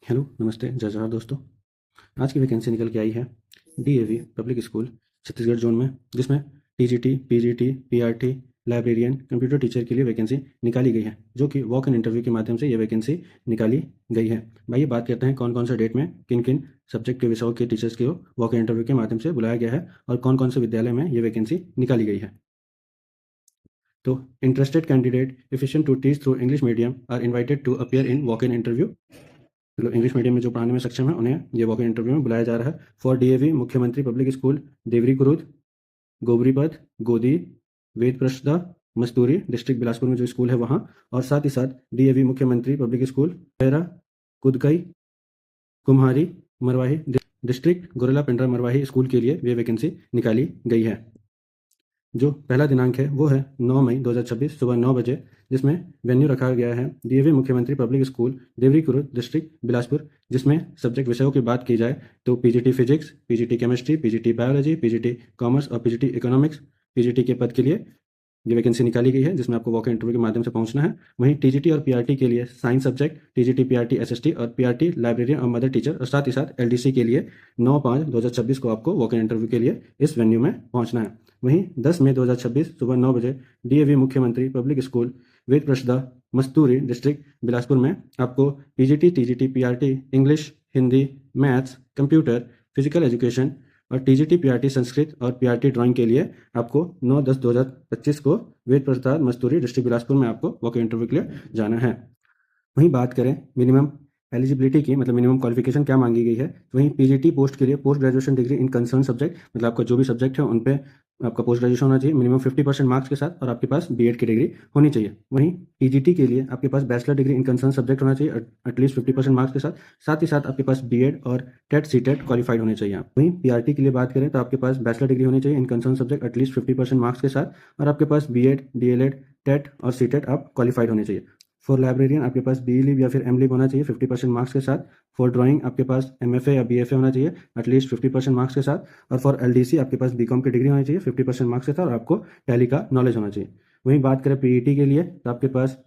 Hello, नमस्ते, जय जोहार दोस्तों। आज की वैकेंसी निकल के आई है DAV public school Chhattisgarh zone में, जिसमें TGT, PGT, PRT, librarian, computer teacher के लिए वैकेंसी निकाली गई है, जो कि वॉक इन इंटरव्यू के माध्यम से ये वैकेंसी निकाली गई है। आइए बात करते हैं कौन कौन से डेट में किन किन सब्जेक्ट के विषयों के टीचर्स को वॉक इन इंटरव्यू के माध्यम से बुलाया गया है और कौन कौन से विद्यालय में ये वैकेंसी निकाली गई है। तो interested candidate efficient to teach through English medium are invited to appear in walk in interview. मतलब इंग्लिश मीडियम में जो पढ़ाने में सक्षम है उन्हें ये वॉक इन इंटरव्यू में बुलाया जा रहा है। फॉर डीएवी मुख्यमंत्री पब्लिक स्कूल देवरी कुरुद, गोबरीपथ, गोदी, वेद प्रसदा, मस्तूरी डिस्ट्रिक्ट बिलासपुर में जो स्कूल है वहाँ, और साथ ही साथ डीएवी मुख्यमंत्री public school Para, Kudkai, Kumhari, Marwahi district Gaurela Pendra Marwahi school के लिए ये वैकेंसी निकाली गई है। जो पहला दिनांक है वो है 9 मई 2026 सुबह 9 बजे, जिसमें वेन्यू रखा गया है डीएवी मुख्यमंत्री public school Deori Kurud district Bilaspur. जिसमें सब्जेक्ट विषयों की बात की जाए तो PGT physics, PGT chemistry, PGT biology, PGT commerce और पीजीटी इकोनॉमिक्स पीजीटी के पद के लिए ये वैकेंसी निकाली गई है, जिसमें आपको वॉक इन इंटरव्यू के माध्यम से पहुंचना है। वहीं टीजीटी और पीआरटी के लिए science subject TGT, PRT, SST और पीआरटी लाइब्रेरियन और मदर टीचर, और साथ ही साथ एलडीसी के लिए 9/5/2026 को आपको वॉक इन इंटरव्यू के लिए इस वेन्यू में पहुंचना है। वहीं 10 मई 2026 सुबह 9 बजे डीएवी मुख्यमंत्री पब्लिक स्कूल वेद प्रसदा मस्तूरी डिस्ट्रिक्ट बिलासपुर में आपको PGT, TGT, PRT English, Hindi, maths, computer, physical education और टीजीटी, पीआरटी संस्कृत और पीआरटी ड्राइंग के लिए आपको 9/10/2025 को वेद प्रसाद मस्तूरी डिस्ट्रिक्ट बिलासपुर में आपको वॉक इन इंटरव्यू के लिए जाना है। वहीं बात करें मिनिमम एलिजिबिलिटी की, मतलब मिनिमम क्वालिफिकेशन क्या मांगी गई है, तो वहीं पीजीटी पोस्ट के लिए post graduation degree in concern subject, मतलब आपका जो भी सब्जेक्ट है उन पे आपका पोस्ट ग्रेजुएशन होना चाहिए मिनिमम 50% मार्क्स के साथ, और आपके पास बीएड की डिग्री होनी चाहिए। वहीं टीजीटी के लिए आपके पास bachelor degree in concern subject होना चाहिए एटलीस्ट 50% मार्क्स के साथ ही साथ आपके पास बीएड और टेट सीटेट क्वालिफाइड होने चाहिए आप। वहीं पीआरटी के लिए बात करें तो आपके पास बैचलर डिग्री होनी चाहिए इन कंसर्न सब्जेक्ट एटलीस्ट 50% मार्क्स के साथ, और आपके पास बीएड, डीएलएड, टेट और सीटेट आप क्वालिफाइड होने चाहिए। फॉर लाइब्रेरियन आपके पास बी लिव या फिर एम लिव होना चाहिए 50% मार्क्स के साथ। फॉर ड्राइंग आपके पास एमएफए या बीएफए होना चाहिए एटलीस्ट 50% मार्क्स के साथ, और फॉर एलडीसी आपके पास बीकॉम की डिग्री होनी चाहिए 50% मार्क्स के साथ, और आपको टैली का नॉलेज होना चाहिए। वहीं बात करें पीईटी के लिए तो आपके पास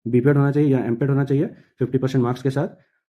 बीपेड होना चाहिए या एमपेड होना चाहिए 50% मार्क्स के साथ,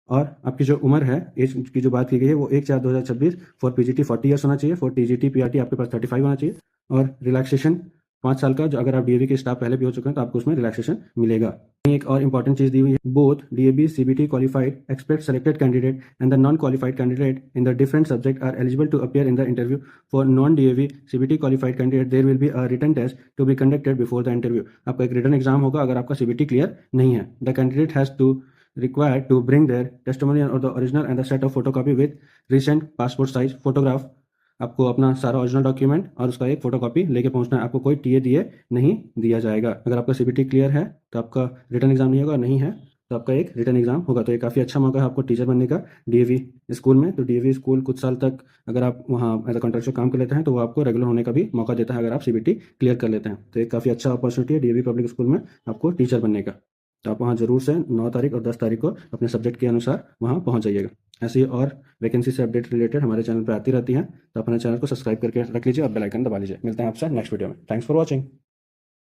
और आपकी जो उम्र है एज की जो बात की गई है वो 1/4/2026। फॉर पीजीटी 40 ईयर्स होना चाहिए, फॉर टीजीटी पीआरटी आपके पास 35 होना चाहिए, और रिलैक्सेशन 5 साल का, जो अगर आप डीएवी के स्टाफ पहले भी हो चुके हैं तो आपको उसमें रिलैक्सेशन मिलेगा। एक और इंपॉर्टेंट चीज दी हुई है, both DAV CBT qualified expect selected candidate and the non qualified candidate in the different subject are eligible to appear in the interview. For non DAV CBT qualified candidate there will be a written test to be conducted before the interview. आपका एक written exam होगा अगर आपका CBT clear नहीं है। The candidate has to required to bring their testimonial or the original and the set of photocopy with recent passport size photograph। आपको अपना सारा ओरिजिनल डॉक्यूमेंट और उसका एक फोटोकॉपी लेके पहुंचना है। आपको कोई टीए दिए नहीं दिया जाएगा। अगर आपका सीबीटी क्लियर है तो आपका रिटर्न एग्जाम नहीं होगा, नहीं है तो आपका एक रिटर्न एग्जाम होगा। तो ये काफ़ी अच्छा मौका है आपको टीचर बनने का डीएवी स्कूल में। तो डीएवी स्कूल कुछ साल तक अगर आप वहाँ एज अ कॉन्ट्रैक्चुअल काम कर लेते हैं तो वो आपको रेगुलर होने का भी मौका देता है अगर आप सीबीटी क्लियर कर लेते हैं। तो एक काफ़ी अच्छा अपॉर्चुनिटी है डीएवी पब्लिक स्कूल में आपको टीचर बनने का। तो आप वहाँ जरूर से 9 तारीख और 10 तारीख को अपने सब्जेक्ट के अनुसार वहाँ पहुँच जाइएगा। ऐसी और वैकेंसी से अपडेट रिलेटेड हमारे चैनल पर आती रहती हैं, तो अपने चैनल को सब्सक्राइब करके रख लीजिए और बेल आइकन दबा लीजिए। मिलते हैं आपसे नेक्स्ट वीडियो में। Thanks for watching.